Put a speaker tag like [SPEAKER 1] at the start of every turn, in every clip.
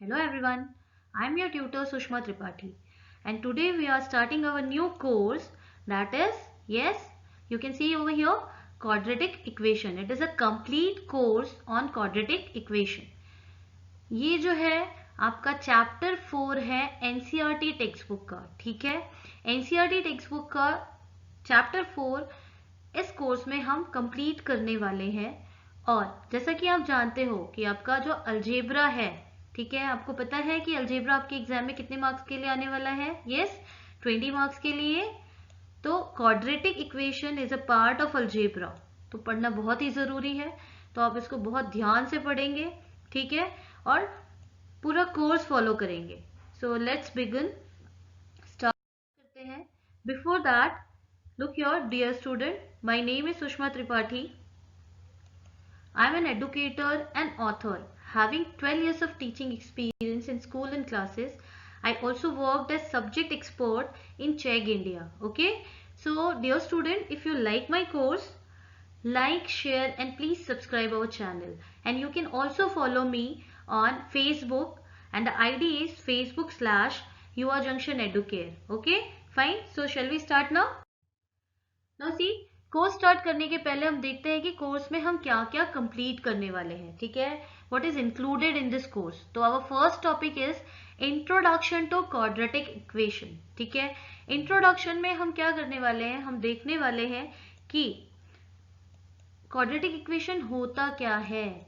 [SPEAKER 1] Hello everyone, I am your tutor Sushma Tripathi and today we are starting our new course that is, yes, you can see over here quadratic equation. It is a complete course on quadratic equation. ये जो है आपका chapter 4 है NCERT text book का, ठीक है। NCERT text book का chapter 4 इस कोर्स में हम कंप्लीट करने वाले हैं। और जैसा कि आप जानते हो कि आपका जो अलजेब्रा है, ठीक है, आपको पता है कि अलजेब्रा आपके एग्जाम में कितने मार्क्स के लिए आने वाला है? यस, 20 मार्क्स के लिए। तो quadratic equation is a part of algebra, तो पढ़ना बहुत ही जरूरी है। तो आप इसको बहुत ध्यान से पढ़ेंगे, ठीक है, और पूरा कोर्स फॉलो करेंगे। सो लेट्स बिगिन, स्टार्ट करते हैं। Before that, look here, dear student, my name is Sushma Tripathi. I am an educator and author having 12 years of teaching experience in school and classes. I also worked as subject expert in Czech India. Okay, so dear student, if you like my course, like, share and please subscribe our channel. And you can also follow me on Facebook and the ID is facebook/YourJunctionEducare. Okay, fine. So shall we start now? Now see, course start करने के पहले हम देखते हैं कि course में हम क्या क्या कंप्लीट करने वाले हैं, ठीक है। What is included in this course? तो our first topic is introduction to quadratic equation, ठीक है। इंट्रोडक्शन में हम क्या करने वाले हैं? हम देखने वाले हैं कि क्वाड्रेटिक इक्वेशन होता क्या है।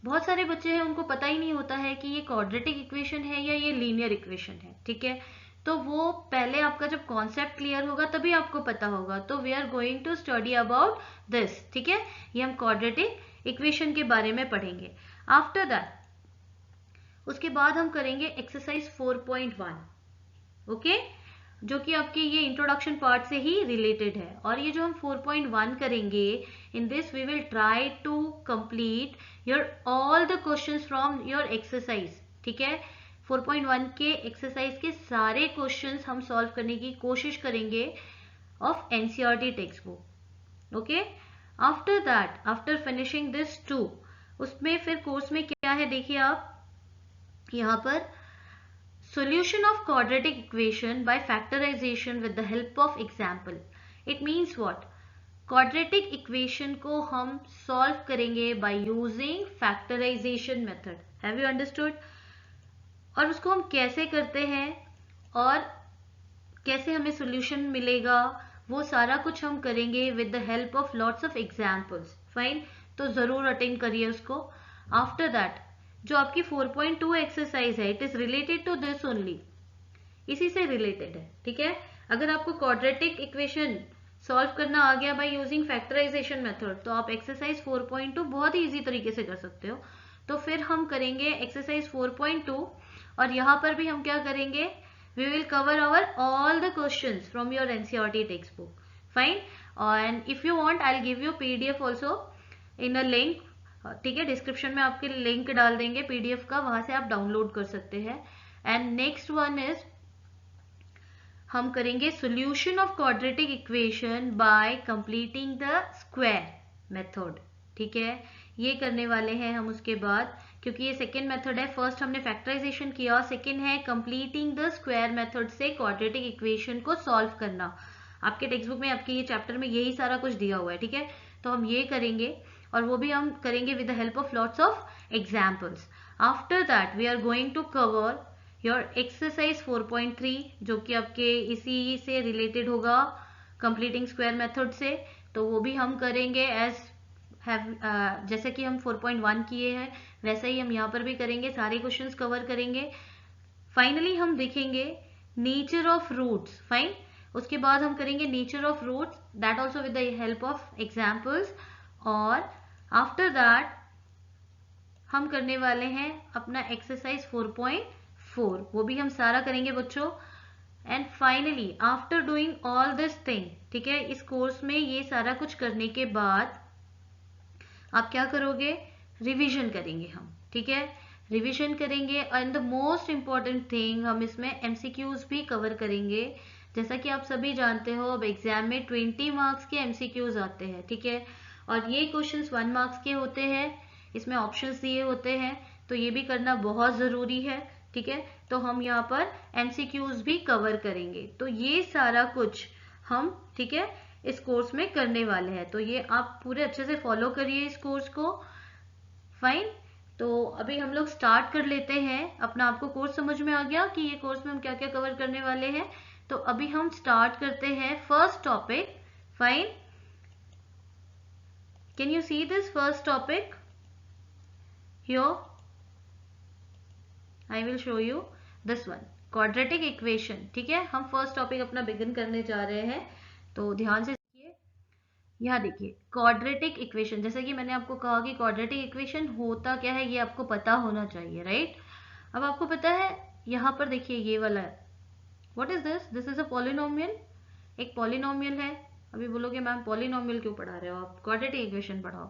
[SPEAKER 1] बहुत सारे बच्चे हैं उनको पता ही नहीं होता है कि ये क्वाड्रेटिक इक्वेशन है या ये लीनियर इक्वेशन है, ठीक है। तो वो पहले आपका जब कॉन्सेप्ट क्लियर होगा तभी आपको पता होगा। तो we are going to study about this, ठीक है। ये हम क्वाड्रेटिक इक्वेशन के बारे में पढ़ेंगे। आफ्टर दैट उसके बाद हम करेंगे एक्सरसाइज 4.1, ओके, जो कि आपके ये इंट्रोडक्शन पार्ट से ही रिलेटेड है। और ये जो हम 4.1 करेंगे, in this we will try to complete your all the questions from your exercise, ठीक है। 4.1 के एक्सरसाइज के सारे क्वेश्चंस हम सॉल्व करने की कोशिश करेंगे of NCERT text book, okay. After that, after finishing this 2, उसमें फिर कोर्स में क्या है देखिए आप यहाँ पर, solution of quadratic equation by factorization with the help of example. It means what? Quadratic equation को हम solve करेंगे by using factorization method. Have you understood? और उसको हम कैसे करते हैं और कैसे हमें solution मिलेगा, वो सारा कुछ हम करेंगे with the help of lots of examples. Fine? तो जरूर अटेंड करिए उसको। आफ्टर दैट जो आपकी 4.2 एक्सरसाइज है, it is related to this only, इसी से रिलेटेड है, ठीक है। अगर आपको क्वाड्रेटिक इक्वेशन सॉल्व करना आ गया बाय यूजिंग फैक्टराइजेशन मेथड, तो आप एक्सरसाइज 4.2 बहुत ही इजी तरीके से कर सकते हो। तो फिर हम करेंगे एक्सरसाइज 4.2 और यहाँ पर भी हम क्या करेंगे? We will cover our all the questions from your NCERT text book, fine. And if you want I will give you PDF also in a link, ठीक है। डिस्क्रिप्शन में आपके लिंक डाल देंगे पीडीएफ का, वहां से आप डाउनलोड कर सकते हैं। एंड नेक्स्ट वन इज हम करेंगे solution of quadratic equation by completing the square method, ठीक है। ये करने वाले हैं हम उसके बाद, क्योंकि ये सेकेंड मेथड है। फर्स्ट हमने फैक्टराइजेशन किया, सेकेंड है कंप्लीटिंग द स्क्वायर मेथड से क्वाड्रेटिक इक्वेशन को सॉल्व करना। आपके टेक्स्ट बुक में, आपके ये चैप्टर में यही सारा कुछ दिया हुआ है, ठीक है। तो हम ये करेंगे और वो भी हम करेंगे with the help of lots of examples. After that we are going to cover your exercise 4.3, जो कि आपके इसी से रिलेटेड होगा, कंप्लीटिंग स्क्वायर मेथड से। तो वो भी हम करेंगे एज हैव, जैसे कि हम 4.1 किए हैं वैसा ही हम यहाँ पर भी करेंगे, सारे क्वेश्चंस कवर करेंगे। फाइनली हम देखेंगे नेचर ऑफ रूट्स, फाइन। उसके बाद हम करेंगे nature of roots, that also with the help of examples. और आफ्टर दैट हम करने वाले हैं अपना एक्सरसाइज 4.4, वो भी हम सारा करेंगे बच्चों। And finally after doing all this thing, ठीक है, इस कोर्स में ये सारा कुछ करने के बाद आप क्या करोगे? रिवीजन करेंगे हम, ठीक है। रिवीजन करेंगे and the most important thing, हम इसमें एमसीक्यूज भी कवर करेंगे। जैसा कि आप सभी जानते हो, अब एग्जाम में 20 मार्क्स के एमसीक्यूज आते हैं, ठीक है। और ये क्वेश्चंस 1 मार्क्स के होते हैं, इसमें ऑप्शंस दिए होते हैं, तो ये भी करना बहुत जरूरी है, ठीक है, तो हम यहाँ पर एमसीक्यूज भी कवर करेंगे। तो ये सारा कुछ हम, ठीक है, इस कोर्स में करने वाले हैं। तो ये आप पूरे अच्छे से फॉलो करिए इस कोर्स को। फाइन। तो अभी हम लोग स्टार्ट कर लेते हैं। अपना आपको कोर्स समझ में आ गया कि ये कोर्स में हम क्या क्या कवर करने वाले हैं। तो अभी हम स्टार्ट करते हैं first topic. Fine. Can you see this first topic here? I will show you this one, quadratic equation. ठीक है, हम फर्स्ट टॉपिक अपना बिगिन करने जा रहे हैं, तो ध्यान से देखिए। यहाँ देखिए क्वाड्रेटिक इक्वेशन, जैसे कि मैंने आपको कहा कि क्वाड्रेटिक इक्वेशन होता क्या है ये आपको पता होना चाहिए, राइट? अब आपको पता है, यहाँ पर देखिए ये वाला है, what is this? This is a polynomial. एक पॉलिनोमियल है। अभी बोलोगे मैम पॉलिनोमियल क्यों पढ़ा रहे हो आप, क्वाड्रेटिक इक्वेशन पढ़ाओ।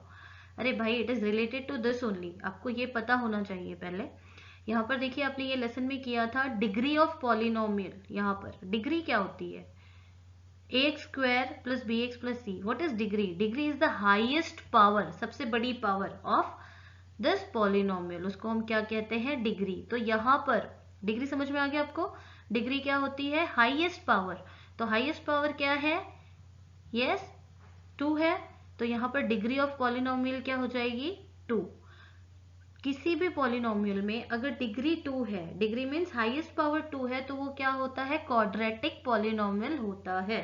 [SPEAKER 1] अरे भाई, it is related to this only, आपको ये पता होना चाहिए पहले। यहाँ पर देखिए आपने ये लेसन में किया था डिग्री ऑफ पॉलिनोमियल। यहाँ पर डिग्री क्या होती है? ax square plus B X plus C. What is degree? Degree is the highest power, सबसे बड़ी पावर ऑफ दिस पॉलिनोमियल, उसको हम क्या कहते हैं? डिग्री। तो यहाँ पर डिग्री समझ में आ गया आपको? डिग्री क्या होती है? Highest power. तो हाईएस्ट पावर क्या है? यस, 2 है। तो यहाँ पर डिग्री ऑफ पॉलिनोमियल क्या हो जाएगी? 2। किसी भी पॉलिनोमियल में अगर डिग्री 2 है, डिग्री मीन्स हाईएस्ट पावर 2 है, तो वो क्या होता है? क्वाड्रेटिक पॉलिनोमियल होता है।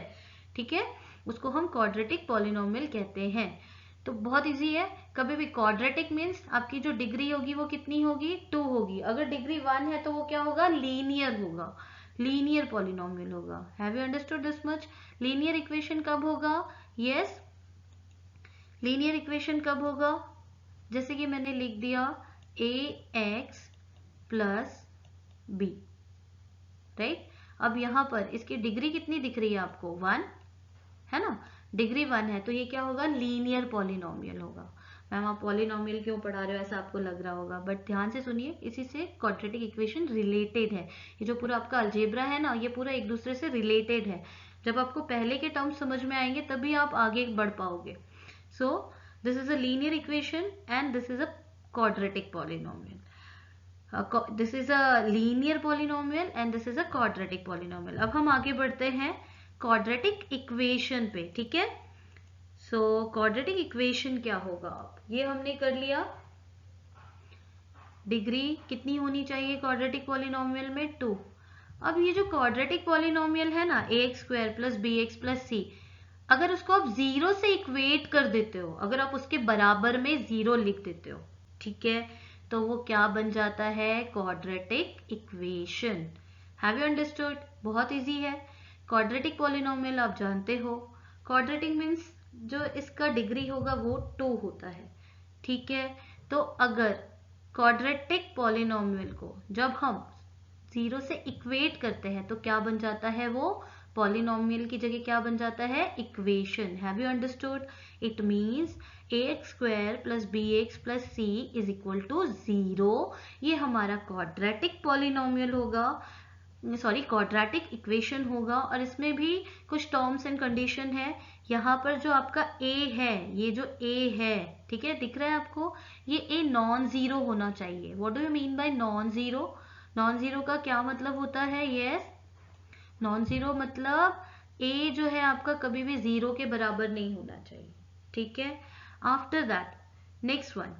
[SPEAKER 1] ठीक है, उसको हम क्वाड्रेटिक पॉलिनोमियल कहते हैं। तो बहुत इजी है। कभी भी क्वाड्रेटिक मीन्स आपकी जो डिग्री होगी वो कितनी होगी? 2 होगी। अगर डिग्री 1 है तो वो क्या होगा? लीनियर होगा, लीनियर पॉलिनोमियल होगा। Have you understood this much? Linear equation कब होगा? यस, लीनियर इक्वेशन कब होगा? जैसे कि मैंने लिख दिया ए एक्स प्लस बी, राइट? अब यहां पर इसकी डिग्री कितनी दिख रही है आपको? 1 है ना? डिग्री 1 है तो ये क्या होगा? लीनियर पॉलिनोमियल होगा। मैम आप पॉलिनोमियल क्यों पढ़ा रहे हो, ऐसा आपको लग रहा होगा, बट ध्यान से सुनिए, इसी से क्वाड्रेटिक इक्वेशन रिलेटेड है। ये जो पूरा आपका अलजेब्रा है ना, ये पूरा एक दूसरे से रिलेटेड है। जब आपको पहले के टर्म्स समझ में आएंगे तभी आप आगे बढ़ पाओगे। सो this is a linear equation and this is a quadratic polynomial. This is a linear polynomial and this is a quadratic polynomial. अब हम आगे बढ़ते हैं quadratic equation पे, ठीक है? So quadratic equation क्या होगा? अब ये हमने कर लिया, डिग्री कितनी होनी चाहिए क्वाड्रेटिक पॉलिनोमियल में? 2। अब ये जो क्वाड्रेटिक पॉलिनोमियल है ना, A X square plus B X plus C, अगर उसको आप 0 से इक्वेट कर देते हो, अगर आप उसके बराबर में 0 लिख देते हो, ठीक है, तो वो क्या बन जाता है? Quadratic equation. Have you understood? बहुत इजी है। क्वाड्रेटिक पॉलिनोमियल आप जानते हो, क्वाड्रेटिक मीन्स जो इसका डिग्री होगा वो 2 होता है, ठीक है? तो अगर क्वाड्रेटिक पॉलिनोमियल को जब हम 0 से इक्वेट करते हैं तो क्या बन जाता है? वो पॉलिनोमियल की जगह क्या बन जाता है? Equation. Have you understood? It means A X square plus B X plus C is equal to 0। ये हमारा क्वाड्रेटिक पॉलिनोमियल होगा, सॉरी क्वाड्रेटिक इक्वेशन होगा। और इसमें भी कुछ टर्म्स एंड कंडीशन है। यहाँ पर जो आपका a है, ये जो a है, ठीक है, दिख रहा है आपको? ये a नॉन जीरो होना चाहिए। What do you mean by non zero? Non zero का क्या मतलब होता है? यस, नॉन जीरो मतलब a जो है आपका कभी भी 0 के बराबर नहीं होना चाहिए, ठीक है? आफ्टर दैट नेक्स्ट वन,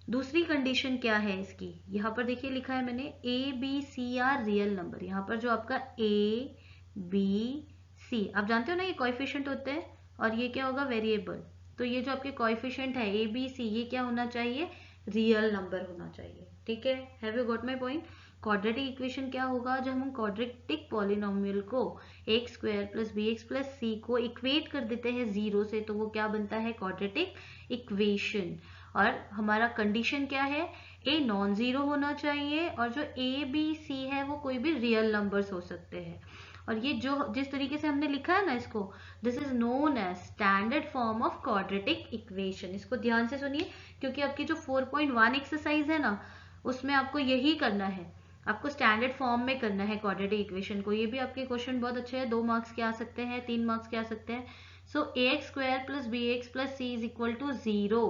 [SPEAKER 1] दूसरी कंडीशन क्या है इसकी? यहाँ पर देखिए लिखा है मैंने A B C are real number. यहाँ पर जो आपका ए बी सी, आप जानते हो ना ये कोएफिशिएंट होते हैं, और ये क्या होगा? वेरिएबल। तो ये जो आपके कोएफिशिएंट है ए बी सी, ये क्या होना चाहिए? रियल नंबर होना चाहिए, ठीक है? Have you got my point? Quadratic equation क्या होगा? जब हम क्वाड्रेटिक पॉलिनोमियल को X square plus B X plus C को इक्वेट कर देते हैं 0 से, तो वो क्या बनता है? Quadratic equation. और हमारा कंडीशन क्या है? ए नॉन जीरो होना चाहिए, और जो ए बी सी है वो कोई भी रियल नंबर्स हो सकते हैं। और ये जो जिस तरीके से हमने लिखा है ना इसको, this is known as standard form of quadratic equation. इसको ध्यान से सुनिए, क्योंकि आपकी जो 4.1 एक्सरसाइज है ना, उसमें आपको यही करना है, आपको स्टैंडर्ड फॉर्म में करना है क्वाड्रेटिक इक्वेशन को। ये भी आपके क्वेश्चन बहुत अच्छे हैं, 2 मार्क्स के आ सकते हैं, 3 मार्क्स के आ सकते हैं। So A X square plus B X plus C is equal to 0।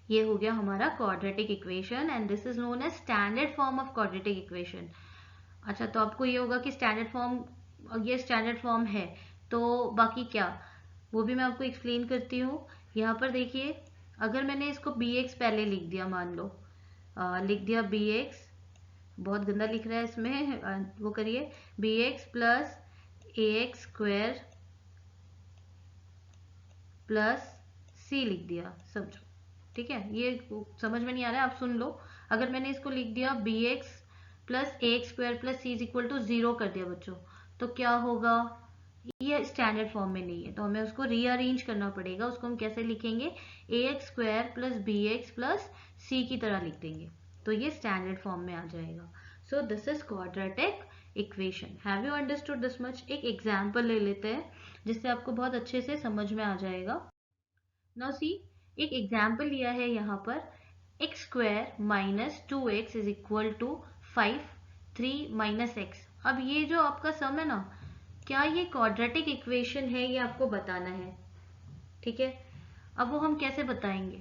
[SPEAKER 1] ये हो गया हमारा quadratic equation and this is known as standard form of quadratic equation. अच्छा, तो आपको ये होगा कि स्टैंडर्ड फॉर्म, ये स्टैंडर्ड फॉर्म है, तो बाकी क्या, वो भी मैं आपको एक्सप्लेन करती हूँ। यहाँ पर देखिए, अगर मैंने इसको बी एक्स पहले लिख दिया, मान लो लिख दिया बी एक्स, बहुत गंदा लिख रहा है इसमें, वो करिए, B X plus A X square plus सी लिख दिया, समझो, ठीक है। ये समझ में नहीं आ रहा है, आप सुन लो। अगर मैंने इसको लिख दिया B X plus A X square plus C is equal to 0 कर दिया बच्चों, तो क्या होगा, ये स्टैंडर्ड फॉर्म में नहीं है, तो हमें उसको रीअरेंज करना पड़ेगा। उसको हम कैसे लिखेंगे, A X square plus B X plus C की तरह लिख देंगे, तो ये स्टैंडर्ड फॉर्म में आ जाएगा। So this is quadratic equation. Have you understood this much? एक एग्जाम्पल ले लेते हैं जिससे आपको बहुत अच्छे से समझ में आ जाएगा। नाउ सी, एक एग्जाम्पल लिया है यहाँ पर, X square minus 2x is equal to 5, 3 minus X. अब ये जो आपका सम है ना, क्या ये क्वाड्रेटिक इक्वेशन है, ये आपको बताना है, ठीक है। अब वो हम कैसे बताएंगे,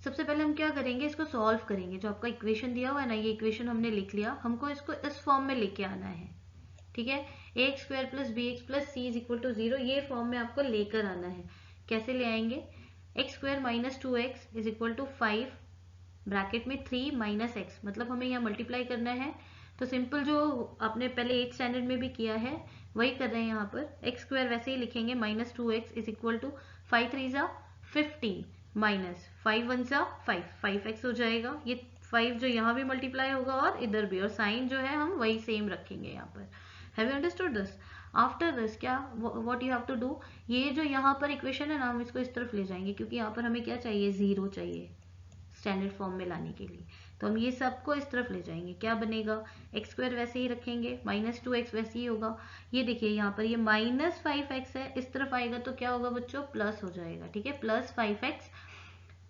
[SPEAKER 1] सबसे पहले हम क्या करेंगे, इसको सॉल्व करेंगे। जो आपका इक्वेशन दिया हुआ है ना, ये इक्वेशन हमने लिख लिया, हमको इसको इस फॉर्म में लेके आना है, ठीक है। A X square plus B X plus C is equal to 0, ये फॉर्म में आपको लेकर आना है। कैसे ले आएंगे, X square minus 2x is equal to 5 bracket में 3 माइनस एक्स, मतलब हमें यहाँ मल्टीप्लाई करना है, तो सिंपल जो आपने पहले 8th स्टैंडर्ड में भी किया है वही कर रहे हैं यहाँ पर। एक्स स्क्वायर वैसे ही लिखेंगे, minus 2x is equal to 5 3 जा 15 माइनस 5 1 जा 5x हो जाएगा। ये 5 जो यहाँ भी मल्टीप्लाई होगा और इधर भी, और साइन जो है हम वही सेम रखेंगे यहाँ पर। Have you understood this? After this क्या, what you have to do, ये जो यहाँ पर इक्वेशन है ना, हम इसको इस तरफ ले जाएंगे, क्योंकि यहाँ पर हमें क्या चाहिए, 0 चाहिए स्टैंडर्ड फॉर्म में लाने के लिए, तो हम ये सबको इस तरफ ले जाएंगे। क्या बनेगा, एक्स स्क्वायर वैसे ही रखेंगे, माइनस 2x वैसे ही होगा। ये देखिए यहाँ पर ये माइनस 5x है, इस तरफ आएगा तो क्या होगा बच्चों, प्लस हो जाएगा, ठीक है, प्लस 5x।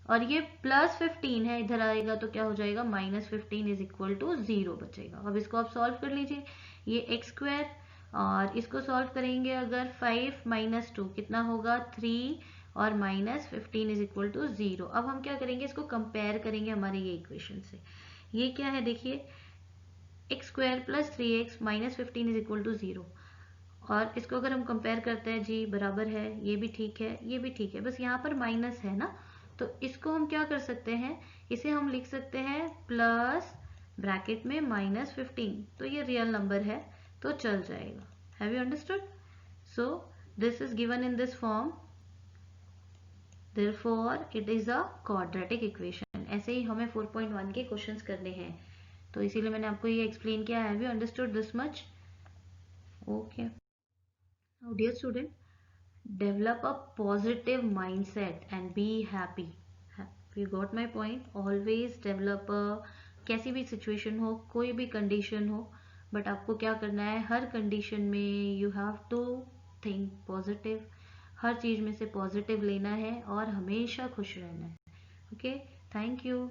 [SPEAKER 1] और ये प्लस 15 है, इधर आएगा तो क्या हो जाएगा, माइनस 15 इज इक्वल टू 0 बचेगा। अब इसको आप सॉल्व कर लीजिए, ये एक्स स्क्वायर, और इसको सॉल्व करेंगे अगर 5 माइनस 2 कितना होगा 3, और माइनस 15 इज इक्वल टू 0। अब हम क्या करेंगे, इसको कंपेयर करेंगे हमारे ये इक्वेशन से। ये क्या है देखिए, X square plus 3x minus 15 is equal to 0, और इसको अगर हम कंपेयर करते हैं जी, बराबर है, ये भी ठीक है, ये भी ठीक है, बस यहाँ पर माइनस है ना, तो इसको हम क्या कर सकते हैं, इसे हम लिख सकते हैं प्लस ब्रैकेट में माइनस 15, तो ये रियल नंबर है तो चल जाएगा। Have you understood? So this is given in this form, therefore it is a quadratic equation। ऐसे ही हमें 4.1 के क्वेश्चंस करने हैं, तो इसीलिए मैंने आपको ये एक्सप्लेन किया। Have you understood this much? Okay, now dear student, develop a positive mindset and be happy। You got my point? Always develop a, कैसी भी सिचुएशन हो, कोई भी कंडीशन हो, बट आपको क्या करना है, हर कंडीशन में you have to think positive, हर चीज में से पॉजिटिव लेना है और हमेशा खुश रहना है। Okay, thank you.